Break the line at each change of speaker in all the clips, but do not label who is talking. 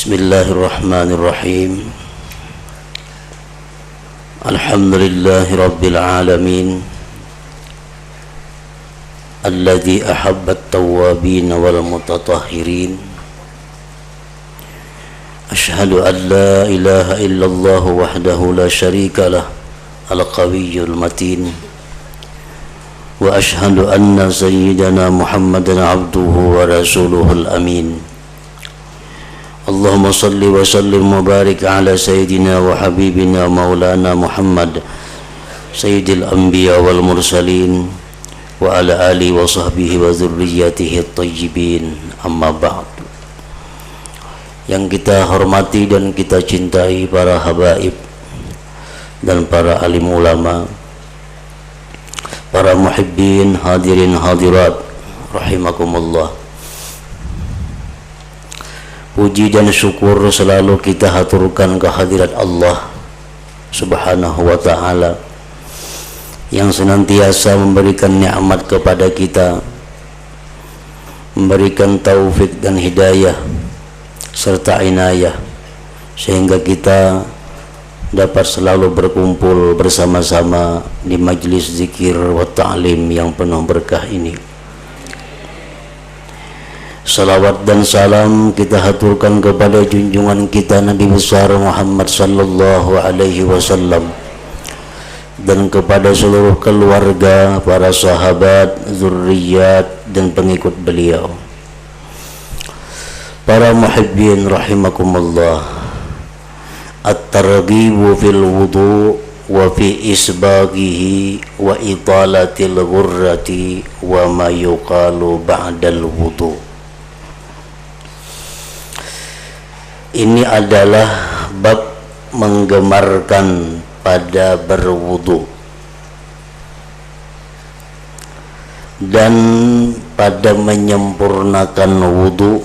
Bismillahirrahmanirrahim. Alhamdulillahi rabbil alamin, alladzi ahabba at-tawwabin wal mutatahhirin. Ashhadu an la ilaha illallah wahdahu la syarika lah, al-qawiyyul matin. Wa ashhadu anna sayyidana Muhammadan abduhu wa rasuluhul amin. Allahumma salli wa sallim wa barik ala sayyidina wa habibina maulana Muhammad sayyidil anbiya wal mursalin wa ala alihi wa sahbihi wa dhurriyyatihi at-tayyibin, amma ba'd. Yang kita hormati dan kita cintai para habaib dan para alim ulama, para muhibbin, hadirin hadirat rahimakumullah. Puji dan syukur selalu kita haturkan kehadirat Allah Subhanahu wa ta'ala yang senantiasa memberikan nikmat kepada kita, memberikan taufik dan hidayah serta inayah, sehingga kita dapat selalu berkumpul bersama-sama di majlis zikir wa ta'lim yang penuh berkah ini. Salawat dan salam kita haturkan kepada junjungan kita Nabi besar Muhammad sallallahu alaihi wasallam dan kepada seluruh keluarga, para sahabat, zurriyat dan pengikut beliau. Para muhibbin rahimakumullah, at-targhibu fil wudu wa fi isbaghihi wa italatil ghurrati wa ma yuqalu ba'dal wudu. Ini adalah bab menggemarkan pada berwudu dan pada menyempurnakan wudu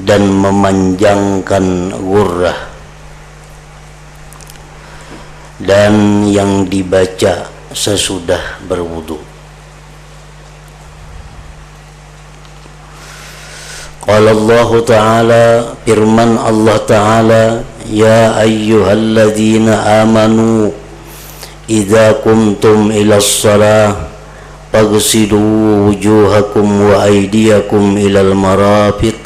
dan memanjangkan ghurrah dan yang dibaca sesudah berwudu. Qala Allah Ta'ala, firman Allah Ta'ala, ya ayyuhalladzina amanu idza kumtum ila shalah faghsilu wujuhakum wa aydiyakum ilal marafiq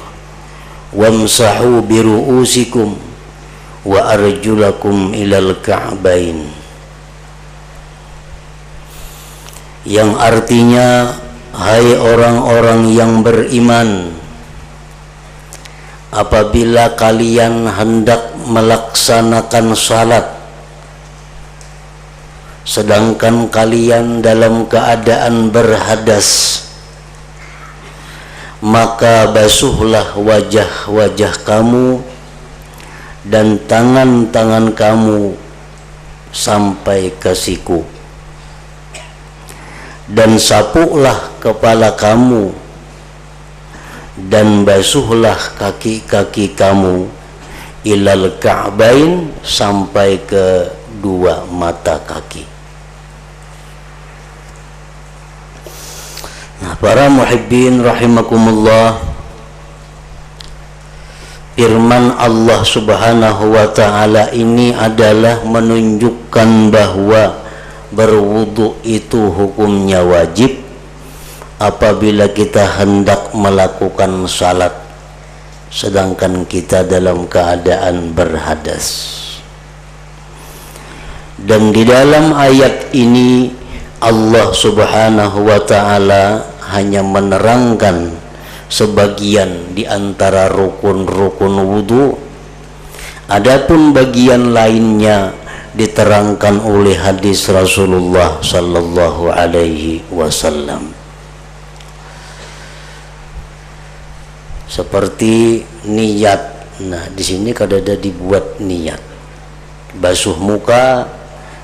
wamsahu bi ru'usikum wa arjulakum ilal ka'bain. Yang artinya, hai orang-orang yang beriman, apabila kalian hendak melaksanakan salat sedangkan kalian dalam keadaan berhadas, maka basuhlah wajah-wajah kamu dan tangan-tangan kamu sampai ke siku, dan sapulah kepala kamu dan basuhlah kaki-kaki kamu ilal ka'bain sampai ke dua mata kaki. Nah, para muhibbin rahimakumullah, firman Allah Subhanahu wa ta'ala ini adalah menunjukkan bahwa berwudu itu hukumnya wajib apabila kita hendak melakukan salat sedangkan kita dalam keadaan berhadas. Dan di dalam ayat ini Allah Subhanahu wa ta'ala hanya menerangkan sebagian di antara rukun-rukun wudu, adapun bagian lainnya diterangkan oleh hadis Rasulullah sallallahu alaihi wasallam. Seperti niat. Nah, di sini kada ada dibuat niat. Basuh muka,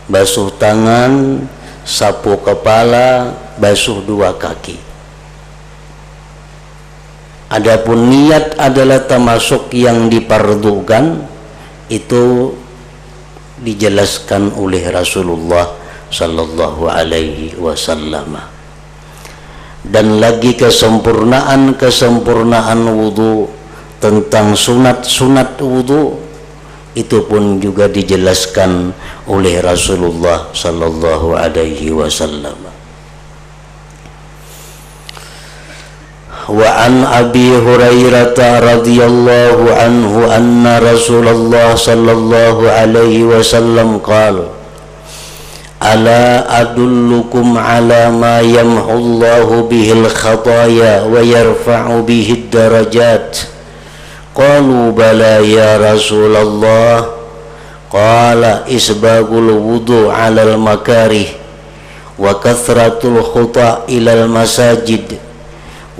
basuh tangan, sapu kepala, basuh dua kaki. Adapun niat adalah termasuk yang dipardukan, itu dijelaskan oleh Rasulullah sallallahu alaihi wasallam. Dan lagi kesempurnaan wudu tentang sunat-sunat wudu itu pun juga dijelaskan oleh Rasulullah sallallahu alaihi wasallam. Wa an Abi Hurairah radhiyallahu anhu anna Rasulullah sallallahu alaihi wasallam qala ala adullukum ala ma yamhu Allahu bihil khataya wa yarfa'u bihid darajat. Qalu bala ya Rasulullah. Qala isbagul wudu 'alal makarih wa kathratul khuta' ilal masajid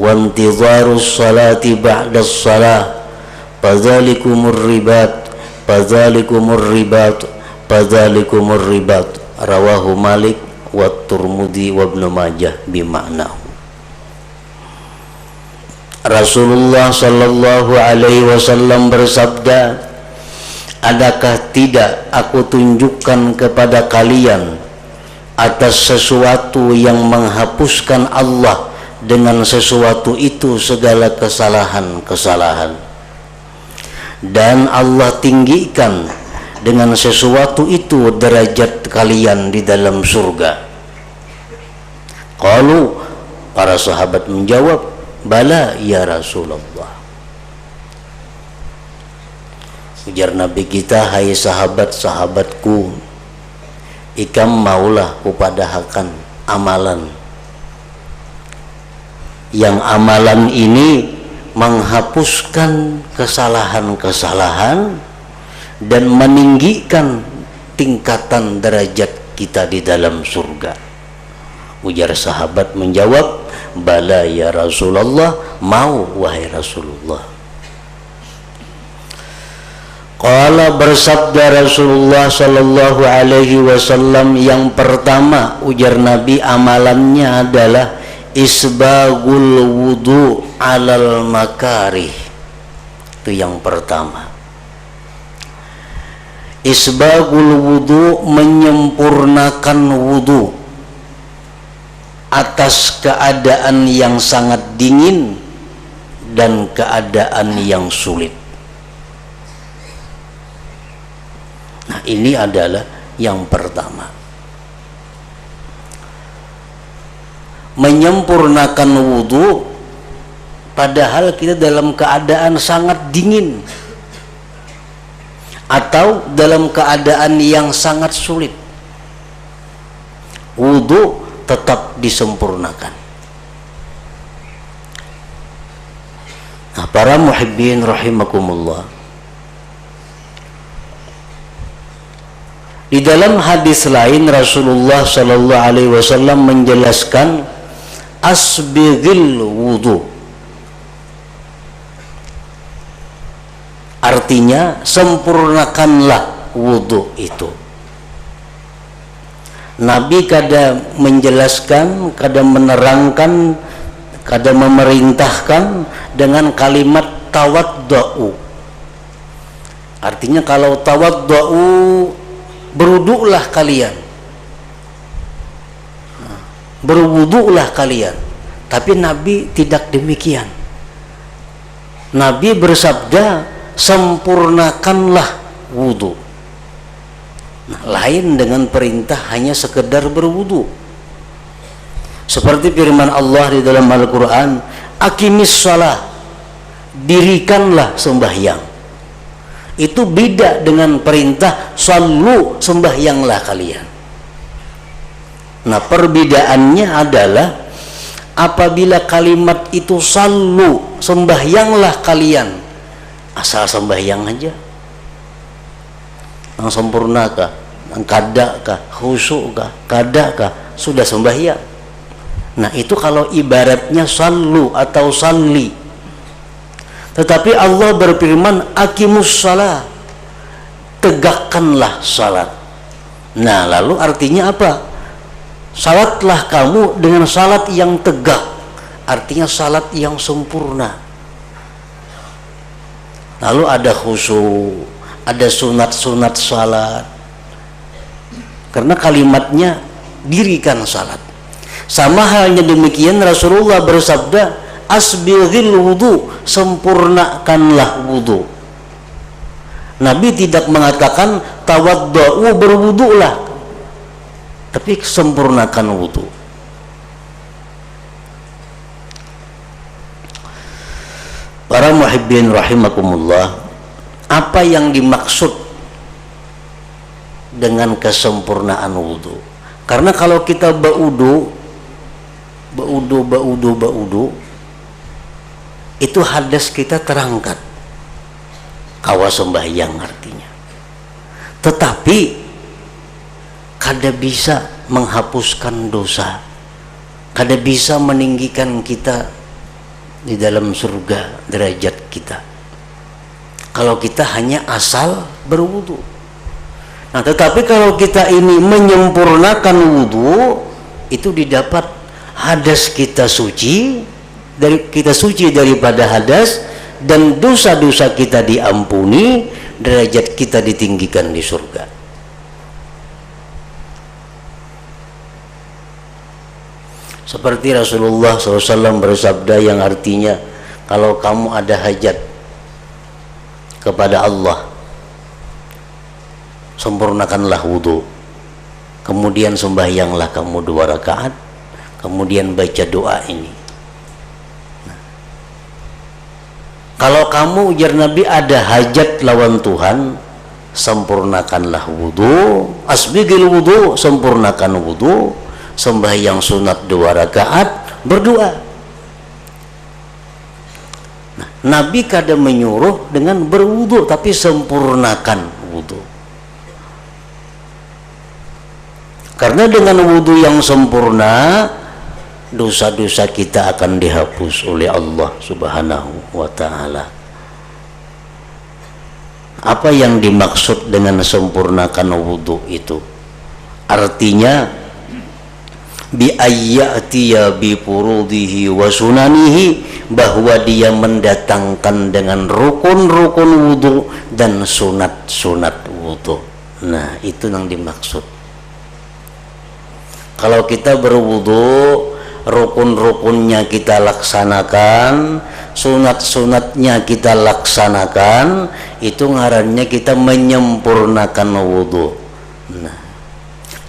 wa intidharus salati ba'da shalah fadzalikumur ribat rawahu Malik wa Turmudi wa Ibnu Majah bima'nahu. Rasulullah sallallahu alaihi wasallam bersabda, adakah tidak aku tunjukkan kepada kalian atas sesuatu yang menghapuskan Allah dengan sesuatu itu segala kesalahan-kesalahan, dan Allah tinggikan dengan sesuatu itu derajat kalian di dalam surga. Qalu, para sahabat menjawab, bala ya Rasulullah. Ujar Nabi kita, hai sahabat-sahabatku, ikam maulah kupadahakan amalan yang amalan ini menghapuskan kesalahan-kesalahan dan meninggikan tingkatan derajat kita di dalam surga. Ujar sahabat menjawab, bala ya Rasulullah, mau wahai Rasulullah. Qala, bersabda Rasulullah sallallahu alaihi wasallam, yang pertama ujar Nabi amalannya adalah isbagul wudu alal makarih. Itu yang pertama. Isbagul wudu, menyempurnakan wudu atas keadaan yang sangat dingin dan keadaan yang sulit. Nah, ini adalah yang pertama. Menyempurnakan wudu padahal kita dalam keadaan sangat dingin atau dalam keadaan yang sangat sulit, wudu tetap disempurnakan. Nah, para muhibbin rahimakumullah, di dalam hadis lain Rasulullah sallallahu alaihi wasallam menjelaskan asbighil wudu, artinya sempurnakanlah wudu itu. Nabi kadang menjelaskan, kadang menerangkan, kadang memerintahkan dengan kalimat tawaddu'u. Artinya kalau tawaddu'u, berwuduklah kalian, berwuduklah kalian. Tapi Nabi tidak demikian. Nabi bersabda, sempurnakanlah wudu. Nah, lain dengan perintah hanya sekedar berwudu. Seperti firman Allah di dalam Al-Quran, aqimis shalah, dirikanlah sembahyang. Itu beda dengan perintah sallu, sembahyanglah kalian. Nah, perbedaannya adalah apabila kalimat itu sallu, sembahyanglah kalian, asal sembahyang aja, yang sempurnakah, yang kadakah, khusyukkah, kadakah, sudah sembahyang. Nah, itu kalau ibaratnya sallu atau salli. Tetapi Allah berfirman aqimus shalah, tegakkanlah salat. Nah, lalu artinya apa? Salatlah kamu dengan salat yang tegak, artinya salat yang sempurna. Lalu ada khusyuk, ada sunat-sunat salat, karena kalimatnya dirikan salat. Sama halnya demikian Rasulullah bersabda asbighil wudu, sempurnakanlah wudu. Nabi tidak mengatakan tawadda'u, berwudulah, tapi sempurnakan wudu. Para muhibbin rahimakumullah, apa yang dimaksud dengan kesempurnaan wudu? Karena kalau kita baudu itu hadas kita terangkat, kawa sembahyang artinya. Tetapi kada bisa menghapuskan dosa, kada bisa meninggikan kita di dalam surga derajat kita kalau kita hanya asal berwudu. Nah, tetapi kalau kita ini menyempurnakan wudu, itu didapat hadas kita suci, daripada hadas, dan dosa-dosa kita diampuni, derajat kita ditinggikan di surga. Seperti Rasulullah SAW bersabda yang artinya, kalau kamu ada hajat kepada Allah, sempurnakanlah wudu, kemudian sembahyanglah kamu 2 rakaat, kemudian baca doa ini. Kalau kamu, ujar Nabi, ada hajat lawan Tuhan, sempurnakanlah wudu, asbighil wudu, sempurnakan wudu, sembahyang sunat 2 rakaat, berdoa. Nah, Nabi kada menyuruh dengan berwudu, tapi sempurnakan wudu. Karena dengan wudu yang sempurna, dosa-dosa kita akan dihapus oleh Allah Subhanahu wa ta'ala. Apa yang dimaksud dengan sempurnakan wudu itu? Artinya bi ayyatiya bi furudihi wa sunanihi, bahwa dia mendatangkan dengan rukun-rukun wudu dan sunat-sunat wudu. Nah, itu yang dimaksud. Kalau kita berwudu, rukun-rukunnya kita laksanakan, sunat-sunatnya kita laksanakan, itu ngarannya kita menyempurnakan wudu. Nah,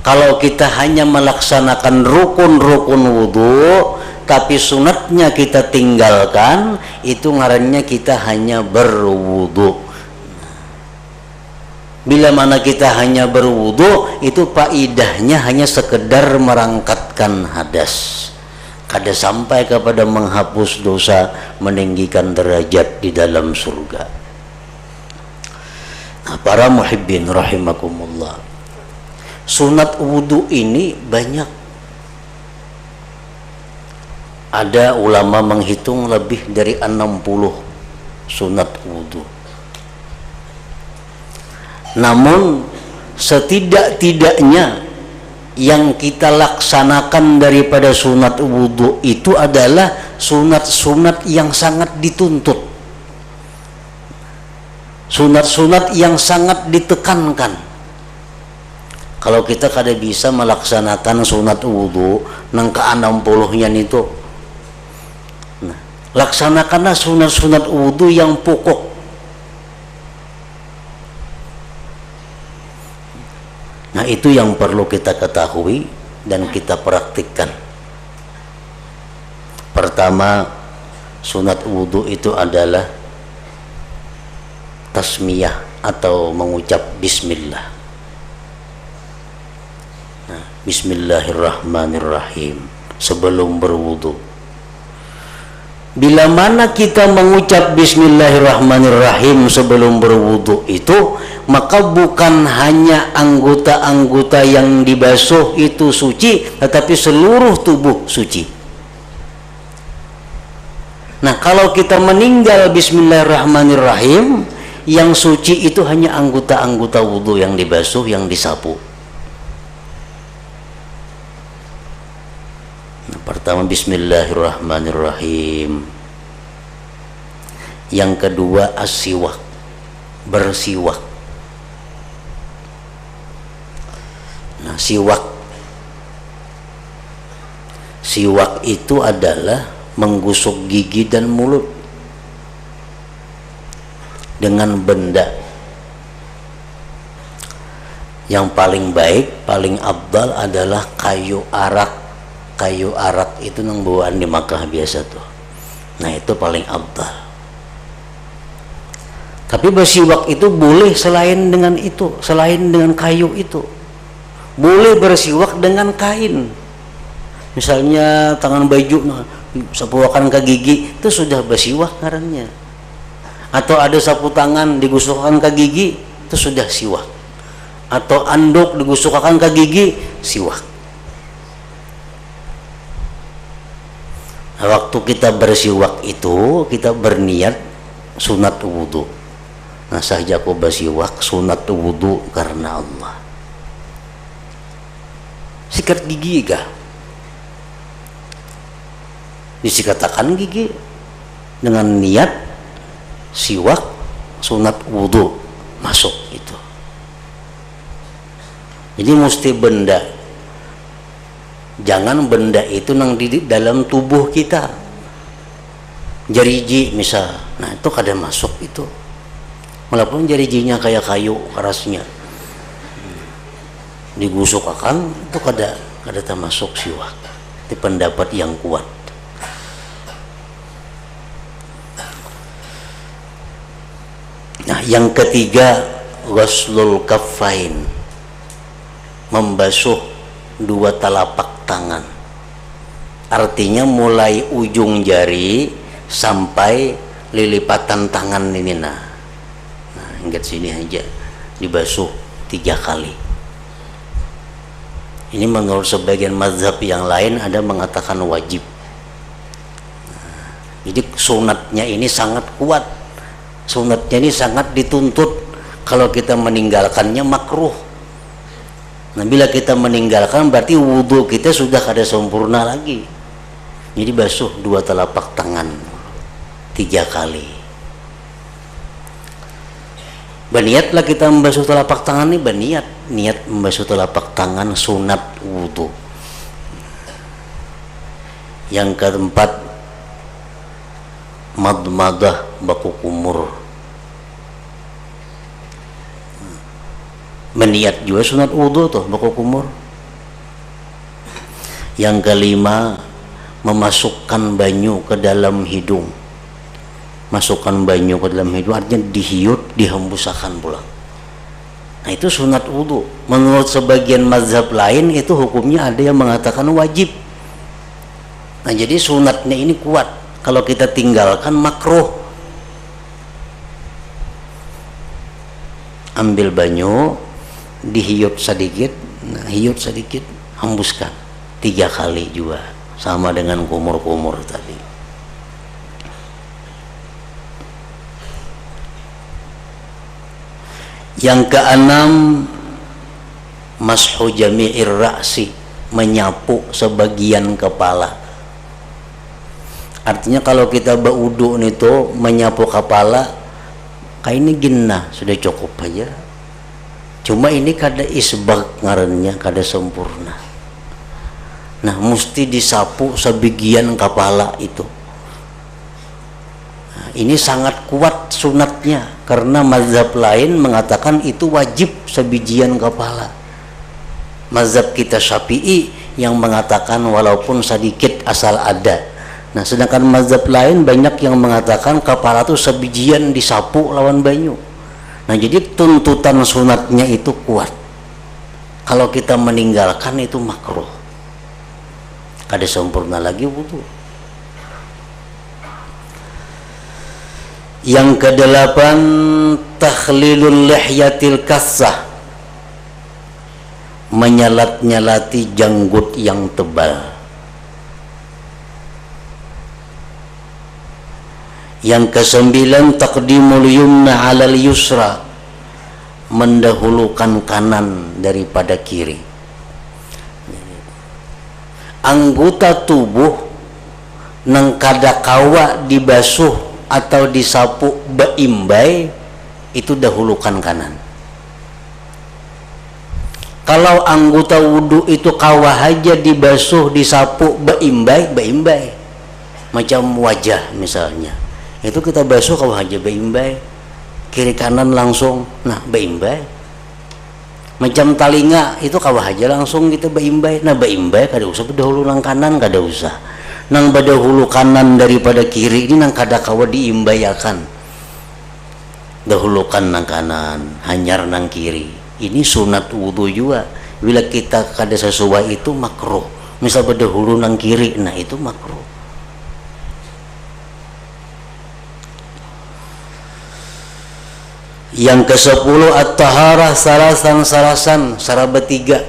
kalau kita hanya melaksanakan rukun-rukun wudu tapi sunatnya kita tinggalkan, itu ngarannya kita hanya berwudu. Bila mana kita hanya berwudu, itu faidahnya hanya sekedar merangkatkan hadas, kada sampai kepada menghapus dosa, meninggikan derajat di dalam surga. Nah, para muhibbin rahimakumullah, sunat wudu ini banyak. Ada ulama menghitung lebih dari 60 sunat wudu. Namun setidak-tidaknya yang kita laksanakan daripada sunat wudu itu adalah sunat-sunat yang sangat dituntut, sunat-sunat yang sangat ditekankan. Kalau kita kada bisa melaksanakan sunat wudu nang ke-60-nya itu, nah, laksanakanlah sunat-sunat wudu yang pokok. Nah, itu yang perlu kita ketahui dan kita praktikkan. Pertama, sunat wudu itu adalah tasmiyah atau mengucap bismillah. Nah, bismillahirrahmanirrahim sebelum berwudu. Bila mana kita mengucap bismillahirrahmanirrahim sebelum berwudu itu, maka bukan hanya anggota-anggota yang dibasuh itu suci, tetapi seluruh tubuh suci. Nah, kalau kita meninggal bismillahirrahmanirrahim, yang suci itu hanya anggota-anggota wudu yang dibasuh, yang disapu. Nah, pertama bismillahirrahmanirrahim. Yang kedua as-siwak, bersiwak. Nah, siwak itu adalah menggusuk gigi dan mulut dengan benda yang paling baik, paling abdal adalah kayu arak. Kayu arak itu nang bawaan di Makkah biasa tuh. Nah itu paling abdal. Tapi bersiwak itu boleh selain dengan itu, selain dengan kayu itu. Boleh bersiwak dengan kain. Misalnya tangan baju sapuakan ke gigi, itu sudah bersiwak ngarannya. Atau ada sapu tangan digusukkan ke gigi, itu sudah siwak. Atau anduk digusukkan ke gigi, siwak. Nah, waktu kita bersiwak itu kita berniat sunat wudu. Nah saja aku bersiwak sunat wudu karena Allah. Sikat gigi kah? Disikatakan gigi dengan niat siwak sunat wudu masuk itu. Jadi mesti benda, jangan benda itu nang di dalam tubuh kita. Jariji misal, nah itu kada masuk itu. Walaupun jarijinya kayak kayu kerasnya, digusuk akan itu kada termasuk siwak. Itu pendapat yang kuat. Nah, yang ketiga, ghuslul kaffain, membasuh dua telapak tangan. Artinya mulai ujung jari sampai lilipatan tangan ini. Nah ingat sini aja dibasuh 3 kali. Ini menurut sebagian mazhab yang lain ada mengatakan wajib. Jadi sunatnya ini sangat kuat. Sunatnya ini sangat dituntut. Kalau kita meninggalkannya makruh. Nah bila kita meninggalkan berarti wudhu kita sudah kada sempurna lagi. Jadi basuh 2 telapak tangan 3 kali. Berniatlah kita membasuh telapak tangan ini, niat membasuh telapak tangan sunat wudhu. Yang keempat, madmadah, baku kumur. Meniat juga sunat wudhu tuh, baku kumur. Yang kelima, memasukkan banyu ke dalam hidung. Masukkan banyu ke dalam hidung artinya dihiut, dihembusakan pulang. Nah itu sunat wudhu. Menurut sebagian mazhab lain itu hukumnya ada yang mengatakan wajib. Nah jadi sunatnya ini kuat. Kalau kita tinggalkan makruh. Ambil banyu, dihiut sedikit, nah, hiut sedikit, hembuskan 3 kali juga, sama dengan kumur-kumur tadi. Yang keenam, mashu jami'ir ra'si, menyapu sebagian kepala. Artinya kalau kita berwudu itu menyapu kepala, kayak ini ginnah sudah cukup aja. Cuma ini kada isbag ngarannya, kada sempurna. Nah mesti disapu sebagian kepala itu. Nah, ini sangat kuat sunatnya karena mazhab lain mengatakan itu wajib sebijian kepala. Mazhab kita Syafi'i yang mengatakan walaupun sedikit asal ada. Nah sedangkan mazhab lain banyak yang mengatakan kepala itu sebijian disapu lawan banyu. Nah jadi tuntutan sunatnya itu kuat. Kalau kita meninggalkan itu makruh, kada sempurna lagi wudu. Yang kedelapan, takhlilul lihyatil kassah, menyalat-nyalati janggut yang tebal. Yang kesembilan, taqdimul yumna alal yusra, mendahulukan kanan daripada kiri. Anggota tubuh nang kada kawa dibasuh atau disapu beimbai itu dahulukan kanan. Kalau anggota wudu itu kawa aja dibasuh disapu beimbai, beimbai. macam wajah misalnya, itu kita basuh kawah aja baimbai, kiri kanan langsung, nah baimbai. Macam talinga itu kawah aja langsung kita baimbai, nah baimbai kada usah berdahulu nang kanan, kada usah nang berdahulu kanan daripada kiri, ini nang kada kawa diimbayakan, dahulukan nang kanan, hanyar nang kiri. Ini sunat wudu juga. Bila kita kada sesuai itu makruh, misal berdahulu nang kiri, nah itu makruh. Yang ke-10 at-taharah sarasan saraba 3,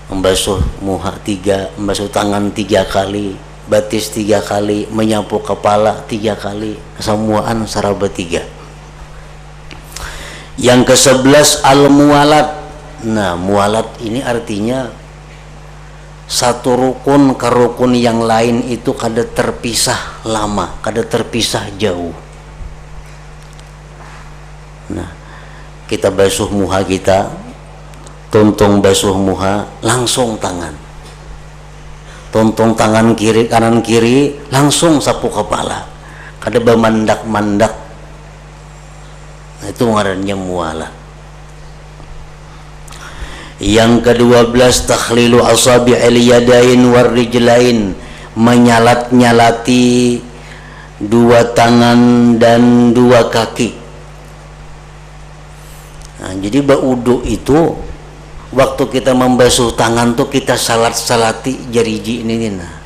membasuh muha 3, membasuh tangan 3 kali, batis 3 kali, menyapu kepala 3 kali, semuaan saraba 3. Yang ke-11 al-muwalat. Nah, muwalat ini artinya satu rukun ke rukun yang lain itu kada terpisah lama, kada terpisah jauh. Nah, kita basuh muha kita, tuntung basuh muha, langsung tangan, tuntung tangan kiri, kanan kiri, langsung sapu kepala, kada bermandak-mandak. Nah, itu ngarannya muwalat. Yang ke-12 takhlilu asabi'il yadain war rijlain, menyalat-nyalati 2 tangan dan 2 kaki. Nah, jadi baudu itu waktu kita membasuh tangan tuh kita salat-salati jariji ini nah.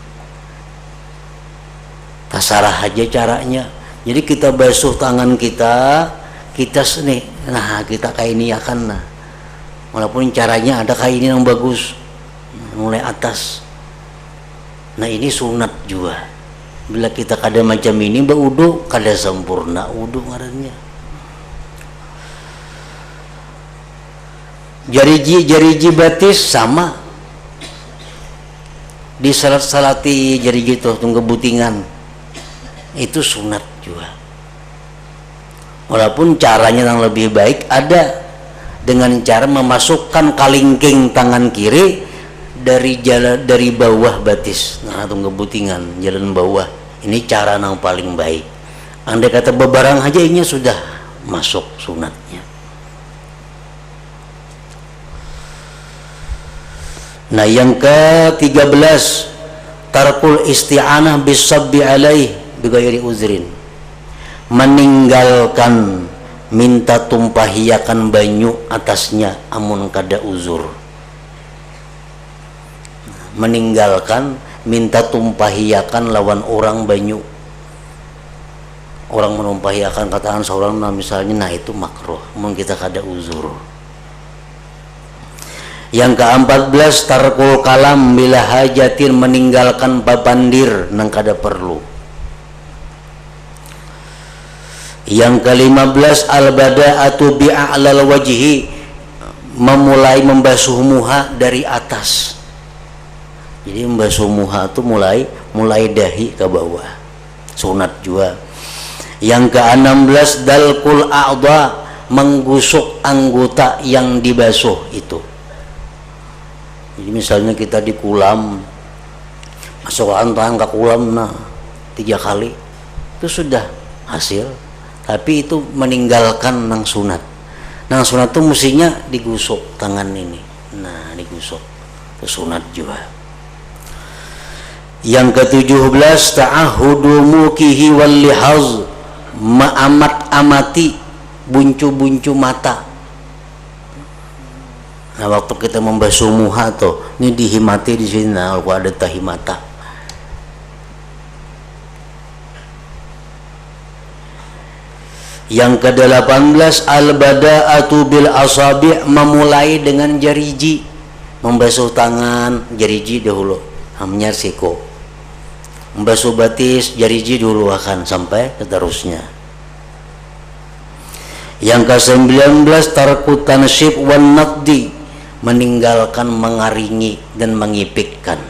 Tasarah aja caranya. Jadi kita basuh tangan kita nih, nah kita kayak ini akan nah. Walaupun caranya ada kayak ini yang bagus, mulai atas. Nah ini sunat juga. Bila kita kada macam ini baudu kada sempurna wudu ngarannya. Jariji batis sama, disalat-salati jariji itu tunggu butingan, itu sunat juga. Walaupun caranya yang lebih baik ada dengan cara memasukkan kalingking tangan kiri dari bawah batis, nah tunggu butingan jalan bawah. Ini cara yang paling baik. Andai kata bebarang aja ini sudah masuk sunatnya. Nah yang ke-13 tarkul isti'anah bisabbi alaih bighairi uzrin, meninggalkan minta tumpahiakan banyu atasnya amun kada uzur. Meninggalkan minta tumpahiakan lawan orang banyu, orang menumpahiakan kataan seorang, nah misalnya, nah itu makruh amun kita kada uzur. Yang ke-14 tarkul kalam bila hajatin, meninggalkan babandir nang kada perlu. Yang ke-15 al-bada'atu bi'a'lal wajhi, memulai membasuh muha dari atas. Jadi membasuh muha itu mulai dahi ke bawah, sunat juga. Yang ke-16 dalkul a'dha, menggusuk anggota yang dibasuh itu. Jadi misalnya kita di kulam, masuk tangan ke kulam nah 3 kali itu sudah hasil, tapi itu meninggalkan nang sunat. Nang sunat itu mestinya digusuk tangan ini, nah digusuk itu sunat juga. Yang ke-17 ta'ahudu mukihi wal lihaz, amati buncu-buncu mata. Nah waktu kita membasuh muha tuh, ini dihimati di sini, nah kalau ada tahi mata. Yang ke-18 al-bada'atu bil asabi', memulai dengan jariji, membasuh tangan jariji dahulu, namanya siko. Membasuh batis jariji dulu akan sampai seterusnya. Yang ke-19 tarku tansyib wan naqdi, meninggalkan mengaringi dan mengipikkan.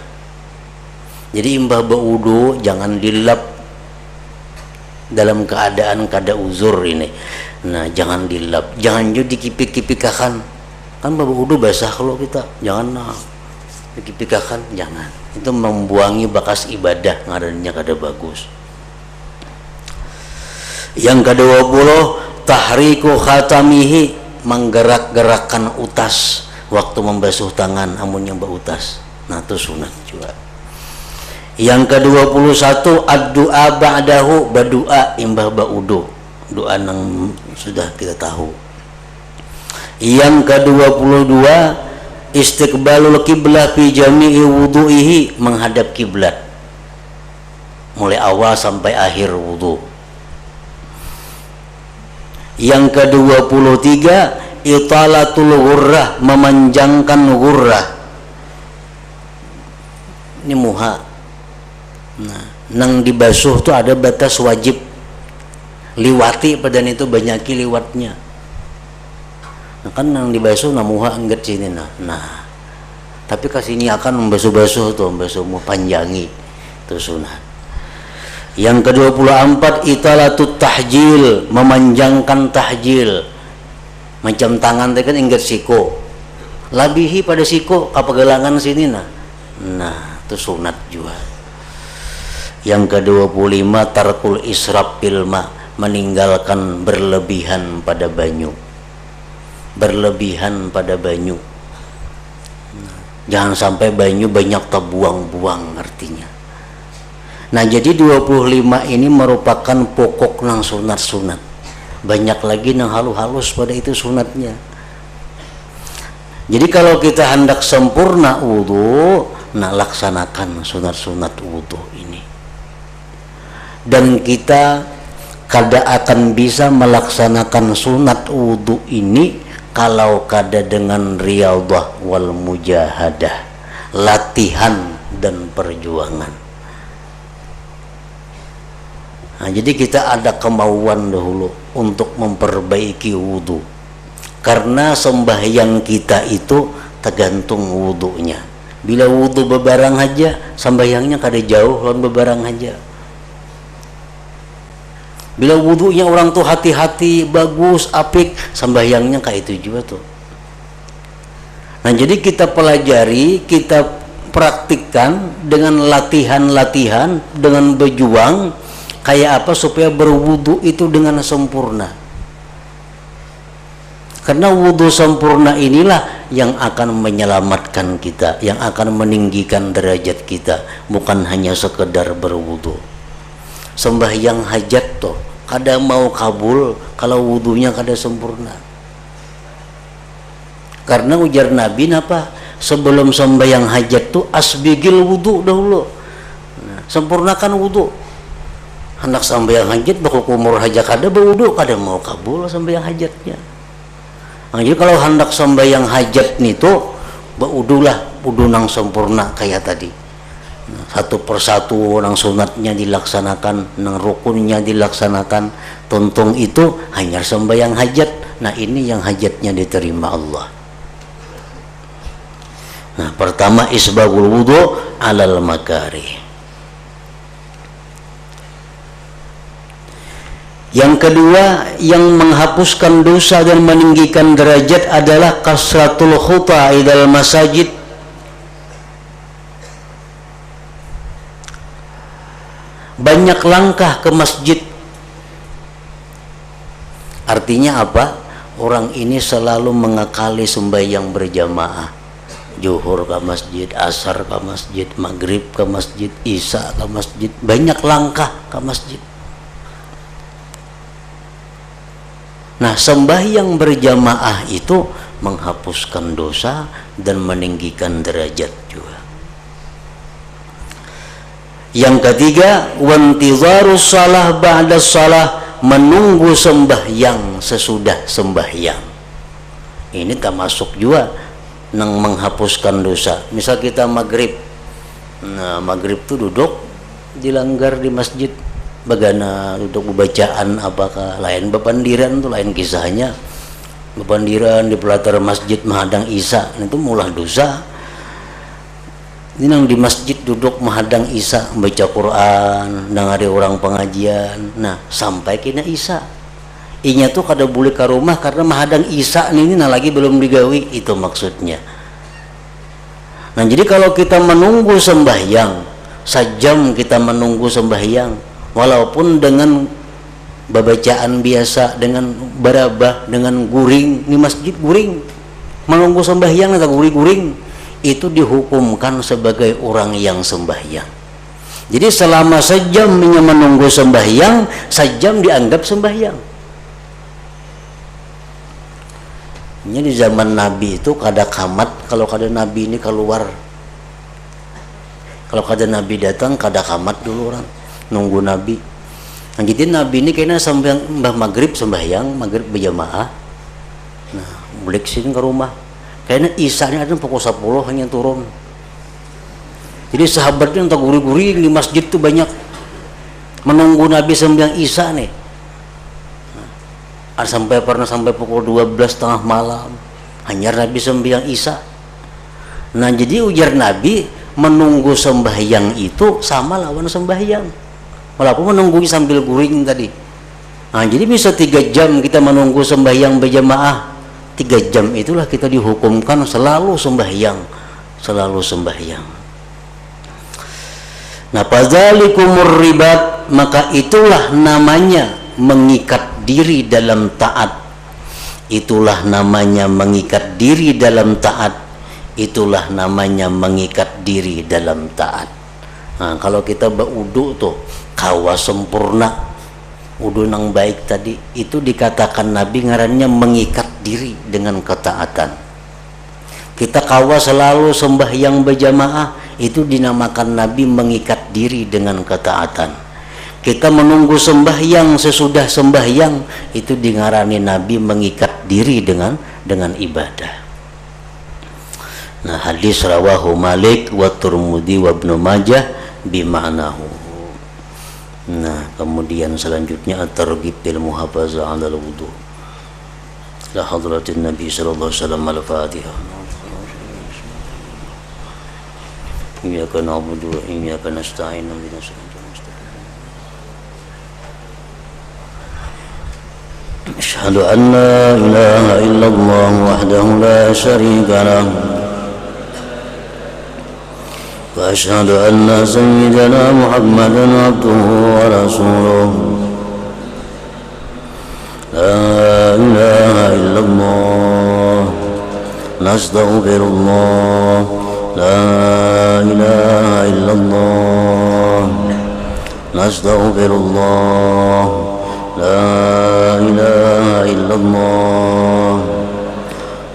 Jadi imbah berwudu jangan dilap dalam keadaan kada uzur ini. Nah jangan dilap, jangan juga dikipik-kipikakan, kan berwudu basah kalau kita, jangan nah dipikirkan jangan, itu membuangi bakas ibadah ngarannya kada bagus. Yang ke-20 tahriku khatamihi, menggerak-gerakkan utas waktu membasuh tangan amun yang bautas. Nah itu sunat juga. Yang ke-21 ad-du'a ba'dahu, berdoa imbah baudu, doa yang sudah kita tahu. Yang ke-22 istiqbalul qiblah fi jami'i wudu'ihi, menghadap kiblat mulai awal sampai akhir wudu. Yang ke-23 italatul ghurrah, memanjangkan ghurrah. Ini muha. Nah, nang dibasuh tuh ada batas wajib liwati, padan itu banyaki liwatnya. Nah, kan nang dibasuh namuha angget sini nah tapi kasini akan membasuh-basuh tuh, membasuh mau panjangi itu sunat. Yang ke-24 italatut tahjil, memanjangkan tahjil. Macam tangan teh kan inget siko, labihi pada siko kapagelangan sini nah itu sunat juga. Yang ke-25 tarkul israf filma, meninggalkan berlebihan pada banyu. Berlebihan pada banyu, jangan sampai banyu banyak terbuang-buang artinya. Nah jadi 25 ini merupakan pokok nang sunat-sunat. Banyak lagi nang halus-halus pada itu sunatnya. Jadi kalau kita hendak sempurna wudu, nah laksanakan sunat-sunat wudu ini. Dan kita kada akan bisa melaksanakan sunat wudu ini kalau kada dengan riyadhah wal mujahadah, latihan dan perjuangan. Nah, jadi kita ada kemauan dahulu untuk memperbaiki wudu, karena sembahyang kita itu tergantung wudunya. Bila wudu bebarang aja, sembahyangnya kada jauh lawan bebarang aja. Bila wudunya orang tuh hati-hati, bagus, apik, sembahyangnya kayak itu juga tuh. Nah jadi kita pelajari, kita praktikkan dengan latihan-latihan, dengan berjuang, kayak apa supaya berwudu itu dengan sempurna. Karena wudu sempurna inilah yang akan menyelamatkan kita, yang akan meninggikan derajat kita, bukan hanya sekedar berwudu. Sembahyang hajat toh kada mau kabul kalau wudunya kada sempurna. Karena ujar Nabi apa? Sebelum sembahyang hajat tuh asbigil wudu dahulu. Nah, sempurnakan wudu. Hendak sembahyang hajat bakal kumur hajat kada berwudu kada mau kabul sembahyang hajatnya. Nah, jadi kalau hendak sembahyang hajat nih tuh baudulah wudu nang sempurna kayak tadi. Satu persatu orang sunatnya dilaksanakan, nang rukunnya dilaksanakan, tuntung itu hanya sembahyang hajat. Nah ini yang hajatnya diterima Allah. Nah pertama isbagul wudu alal makari. Yang kedua yang menghapuskan dosa dan meninggikan derajat adalah kasratul khuta idal masajid. Banyak langkah ke masjid. Artinya apa? Orang ini selalu mengakali sembahyang berjamaah. Zuhur ke masjid, asar ke masjid, maghrib ke masjid, isya ke masjid. Banyak langkah ke masjid. Nah sembahyang berjamaah itu menghapuskan dosa dan meninggikan derajat juga. Yang ketiga, wantizarus salah ba'da salah, menunggu sembahyang sesudah sembahyang. Ini termasuk juga nang menghapuskan dosa. Misal kita maghrib, nah maghrib tuh duduk dilanggar di masjid, bagana duduk bacaan apakah lain bepandiran tuh lain kisahnya. Bepandiran di pelataran masjid menghadang isya, itu mulah dosa. Ini nang di masjid duduk menghadang isya, baca Quran, dengari orang pengajian. Nah sampai kena isya, inya tuh kada boleh ke rumah karena menghadang isya ini nah lagi belum digawi, itu maksudnya. Nah, jadi kalau kita menunggu sembahyang, sejam kita menunggu sembahyang, walaupun dengan bacaan biasa, dengan barabah, dengan guring di masjid, guring menunggu sembahyang atau guring-guring, itu dihukumkan sebagai orang yang sembahyang. Jadi selama sejam menunggu sembahyang, sejam dianggap sembahyang. Ini di zaman Nabi itu kada kamat, kalau kada Nabi ini keluar, kalau kada Nabi datang kada kamat dulu orang nunggu Nabi. Nah, jadi Nabi ini kayaknya sampai maghrib sembahyang, maghrib berjamaah. Nah, balik sini ke rumah. Kayaknya isanya ada pukul 10 hanya turun. Jadi sahabatnya untuk guri-guri di masjid tuh banyak menunggu Nabi sembahyang isya nih. Nah, pernah sampai pukul 12 tengah malam hanya Nabi sembahyang isya. Nah, jadi ujar Nabi, menunggu sembahyang itu sama lawan sembahyang, walaupun menunggu sambil guring tadi. Nah, jadi bisa 3 jam kita menunggu sembahyang berjamaah, 3 jam itulah kita dihukumkan selalu sembahyang, selalu sembahyang. Nah, fadzalikumur ribat, maka itulah namanya mengikat diri dalam taat. Itulah namanya mengikat diri dalam taat. Itulah namanya mengikat diri dalam taat. Nah, kalau kita berwudu tuh kawa sempurna, wudu nang baik tadi, itu dikatakan Nabi ngarannya mengikat diri dengan ketaatan. Kita kawa selalu sembahyang berjamaah, itu dinamakan Nabi mengikat diri dengan ketaatan. Kita menunggu sembahyang, sesudah sembahyang, itu dingarani Nabi mengikat diri dengan ibadah. Nah, hadis rawahu Malik wa Tirmidzi wa Ibnu Majah bima'nahu. Nah, kemudian selanjutnya at-targhib fil muhafazah 'alal wudu. La hadratin Nabi sallallahu alaihi wasallam al-Fatihah. Iyyaka na'budu wa iyyaka nasta'in ihdinas siratal mustaqim. Asyhadu an la ilaha illallah wahdahu la syarika lahu wa asyhadu anna sayyidana Muhammadan abduhu wa rasuluh. La ilaha illallah nastaghfirullah. La ilaha illallah nastaghfirullah. La ilaha illallah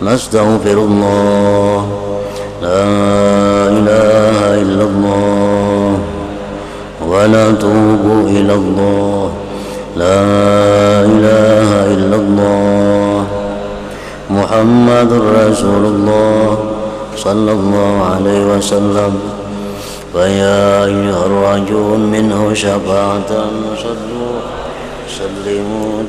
nastaghfirullah. La ilaha illallah wa natubu ilallah. La ilaha illallah Muhammadur Rasulullah sallallahu alaihi wasallam. Wa ya ayyuhar rajul minhu syafa'atan sallu sallimu